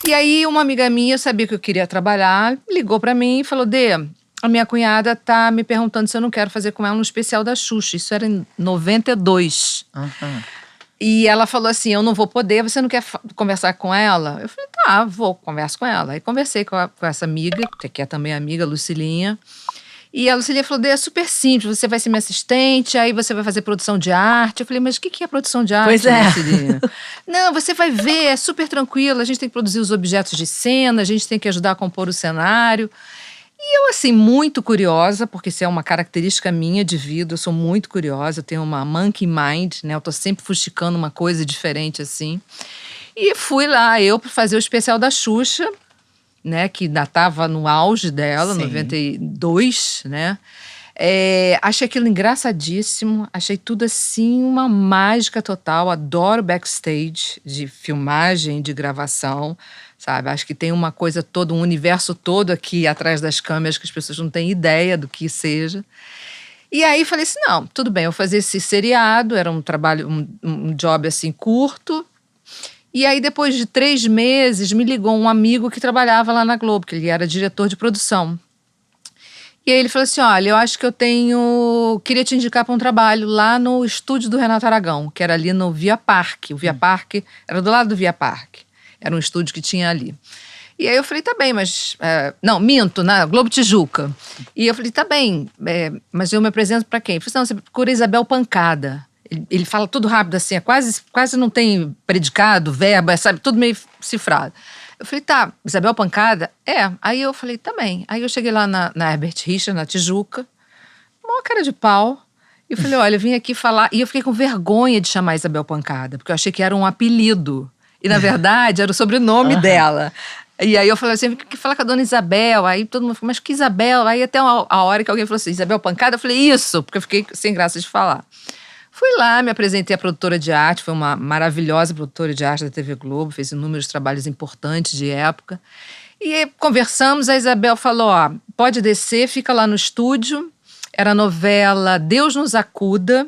E aí, uma amiga minha sabia que eu queria trabalhar, ligou pra mim e falou: Dê, a minha cunhada tá me perguntando se eu não quero fazer com ela um especial da Xuxa. Isso era em 92. Uhum. E ela falou assim: eu não vou poder, você não quer conversar com ela? Eu falei: tá, vou, converso com ela. Aí conversei com essa amiga, que é também amiga, Lucilinha. E a Lucilinha falou: Dê, é super simples, você vai ser minha assistente, aí você vai fazer produção de arte. Eu falei: mas o que é produção de arte, Pois é. Lucilinha? Não, você vai ver, é super tranquilo, a gente tem que produzir os objetos de cena, a gente tem que ajudar a compor o cenário. E eu, assim, muito curiosa, porque isso é uma característica minha de vida, eu sou muito curiosa, eu tenho uma monkey mind, né? Eu tô sempre fuxicando uma coisa diferente, assim. E fui lá, eu, para fazer o especial da Xuxa, né? Que ainda estava no auge dela, Sim. 92, né? Achei aquilo engraçadíssimo, achei tudo assim uma mágica total, adoro backstage de filmagem, de gravação, sabe? Acho que tem uma coisa toda, um universo todo aqui atrás das câmeras que as pessoas não têm ideia do que seja. E aí falei assim, não, tudo bem, eu vou fazer esse seriado, era um trabalho, um job assim curto. E aí depois de 3 meses me ligou um amigo que trabalhava lá na Globo, que ele era diretor de produção. E aí ele falou assim, olha, eu acho que queria te indicar para um trabalho lá no estúdio do Renato Aragão, que era ali no Via Parque. O Via Parque era do lado do Via Parque. Era um estúdio que tinha ali. E aí eu falei, tá bem, mas... não, minto, na Globo Tijuca. E eu falei, tá bem, mas eu me apresento para quem? Ele falou assim, não, você procura Isabel Pancada. Ele fala tudo rápido assim, quase não tem predicado, verbo, sabe, tudo meio cifrado. Eu falei, tá, Isabel Pancada? Aí eu falei, tá bem. Aí eu cheguei lá na Herbert Richard, na Tijuca, uma cara de pau. E eu falei, olha, eu vim aqui falar... E eu fiquei com vergonha de chamar Isabel Pancada, porque eu achei que era um apelido. E, na verdade, era o sobrenome dela. E aí eu falei assim, que falar com a dona Isabel. Aí todo mundo falou, mas que Isabel? Aí até a hora que alguém falou assim, Isabel Pancada? Eu falei, isso, porque eu fiquei sem graça de falar. Fui lá, me apresentei à produtora de arte, foi uma maravilhosa produtora de arte da TV Globo, fez inúmeros trabalhos importantes de época. E aí, conversamos, a Isabel falou, pode descer, fica lá no estúdio. Era a novela Deus nos acuda,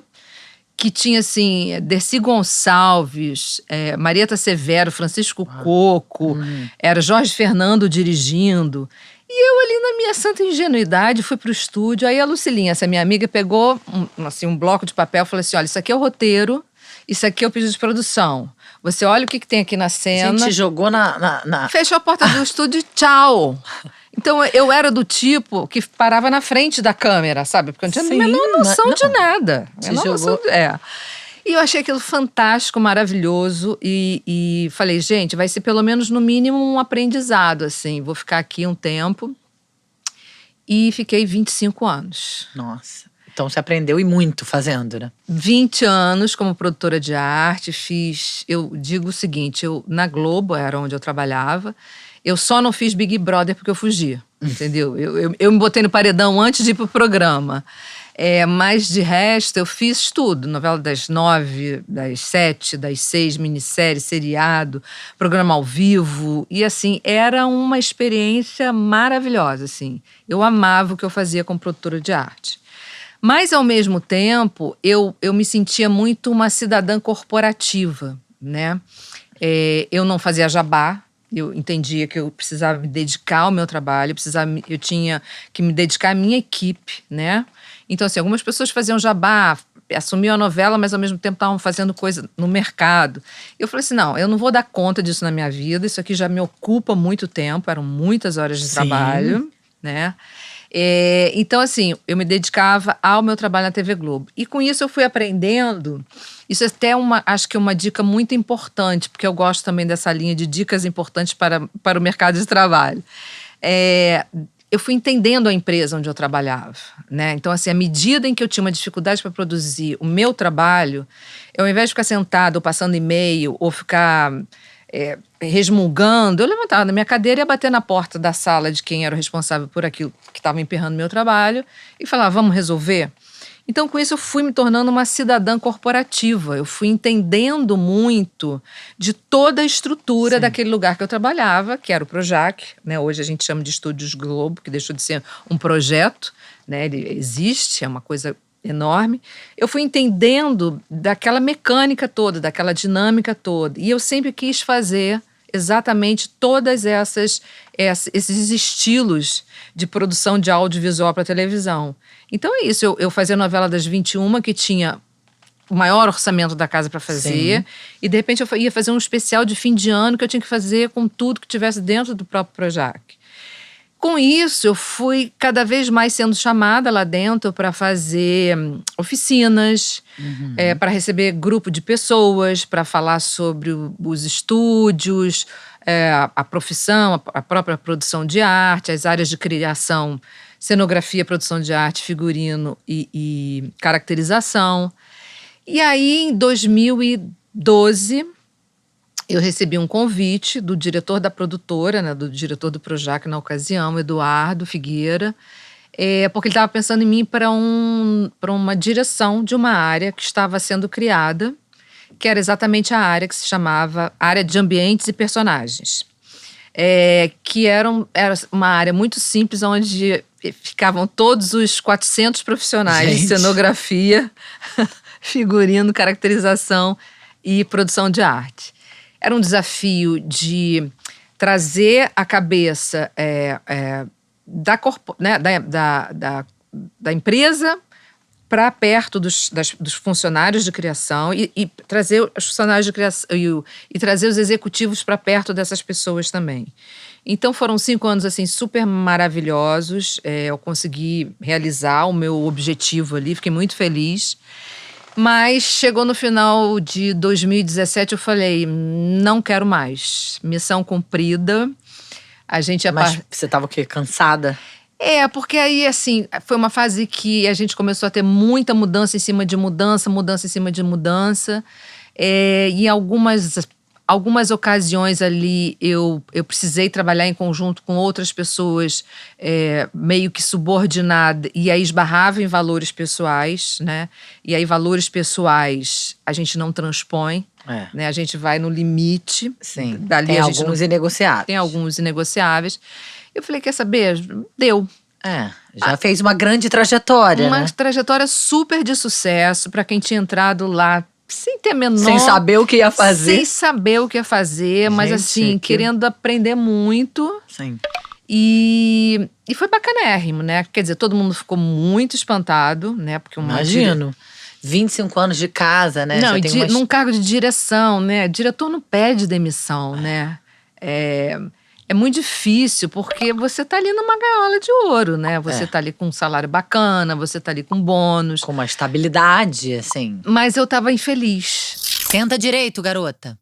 que tinha, assim, Dercy Gonçalves, Marieta Severo, Francisco Coco, era Jorge Fernando dirigindo. E eu ali na minha santa ingenuidade fui pro estúdio, aí a Lucilinha, essa minha amiga, pegou um bloco de papel e falou assim, olha, isso aqui é o roteiro, isso aqui é o pedido de produção. Você olha o que tem aqui na cena. Gente, jogou Fechou a porta do estúdio e tchau. Então eu era do tipo que parava na frente da câmera, sabe? Porque eu não tinha a menor noção de nada. E eu achei aquilo fantástico, maravilhoso e falei, gente, vai ser pelo menos no mínimo um aprendizado, assim. Vou ficar aqui um tempo. E fiquei 25 anos. Nossa. Então você aprendeu e muito fazendo, né? 20 anos como produtora de arte, eu digo o seguinte, na Globo era onde eu trabalhava, eu só não fiz Big Brother porque eu fugi, entendeu? Eu me botei no paredão antes de ir pro programa. Mas de resto eu fiz tudo, novela das 9, das 7, das 6, minissérie, seriado, programa ao vivo, e assim, era uma experiência maravilhosa, assim. Eu amava o que eu fazia como produtora de arte. Mas, ao mesmo tempo, eu me sentia muito uma cidadã corporativa, né? Eu não fazia jabá, eu entendia que eu precisava me dedicar ao meu trabalho, eu tinha que me dedicar à minha equipe, né? Então, assim, algumas pessoas faziam jabá, assumiam a novela, mas ao mesmo tempo estavam fazendo coisa no mercado. Eu falei assim, não, eu não vou dar conta disso na minha vida, isso aqui já me ocupa muito tempo, eram muitas horas de trabalho, né? Então, assim, eu me dedicava ao meu trabalho na TV Globo. E com isso eu fui aprendendo, isso é até acho que é uma dica muito importante, porque eu gosto também dessa linha de dicas importantes para o mercado de trabalho. Eu fui entendendo a empresa onde eu trabalhava, né? Então, assim, à medida em que eu tinha uma dificuldade para produzir o meu trabalho, eu, ao invés de ficar sentada ou passando e-mail ou ficar resmungando, eu levantava da minha cadeira e ia bater na porta da sala de quem era o responsável por aquilo que estava emperrando meu trabalho e falava, vamos resolver? Então, com isso, eu fui me tornando uma cidadã corporativa. Eu fui entendendo muito de toda a estrutura daquele lugar que eu trabalhava, que era o Projac, né? Hoje a gente chama de Estúdios Globo, que deixou de ser um projeto, né? Ele existe, é uma coisa enorme. Eu fui entendendo daquela mecânica toda, daquela dinâmica toda. E eu sempre quis fazer exatamente todas esses estilos de produção de audiovisual para televisão. Então é isso, eu fazia a novela das 21, que tinha o maior orçamento da casa para fazer. Sim. E de repente eu ia fazer um especial de fim de ano que eu tinha que fazer com tudo que tivesse dentro do próprio Projac. Com isso, eu fui cada vez mais sendo chamada lá dentro para fazer oficinas, para receber grupo de pessoas, para falar sobre os estúdios, a profissão, a própria produção de arte, as áreas de criação, cenografia, produção de arte, figurino e caracterização. E aí, em 2012, eu recebi um convite do diretor da produtora, né, do diretor do Projac na ocasião, Eduardo Figueira, porque ele estava pensando em mim para uma direção de uma área que estava sendo criada, que era exatamente a área que se chamava Área de Ambientes e Personagens. Que era uma área muito simples, onde ficavam todos os 400 profissionais de cenografia, figurino, caracterização e produção de arte. Era um desafio de trazer a cabeça da empresa para perto dos funcionários de criação e trazer os funcionários de criação e trazer os executivos para perto dessas pessoas também. Então foram 5 anos assim super maravilhosos. Eu consegui realizar o meu objetivo ali, fiquei muito feliz. Mas chegou no final de 2017, eu falei, não quero mais. Missão cumprida. Mas você estava o quê? Cansada? Porque aí, assim, foi uma fase que a gente começou a ter muita mudança em cima de mudança em cima de mudança. E em algumas ocasiões ali eu precisei trabalhar em conjunto com outras pessoas, meio que subordinada, e aí esbarrava em valores pessoais, né? E aí valores pessoais a gente não transpõe, né? A gente vai no limite. Sim, dali tem alguns inegociáveis. Tem alguns inegociáveis. Eu falei, quer saber? Deu. Já fez uma grande trajetória, Uma né? trajetória super de sucesso para quem tinha entrado lá sem ter menor... Sem saber o que ia fazer. Sem saber o que ia fazer, mas assim, querendo aprender muito. Sim. E foi bacanérrimo, né? Quer dizer, todo mundo ficou muito espantado, né? Porque Imagino. 25 anos de casa, né? Não, num cargo de direção, né? Diretor não pede demissão, né? É muito difícil, porque você tá ali numa gaiola de ouro, né? Você tá ali com um salário bacana, você tá ali com bônus. Com uma estabilidade, assim. Mas eu tava infeliz. Senta direito, garota.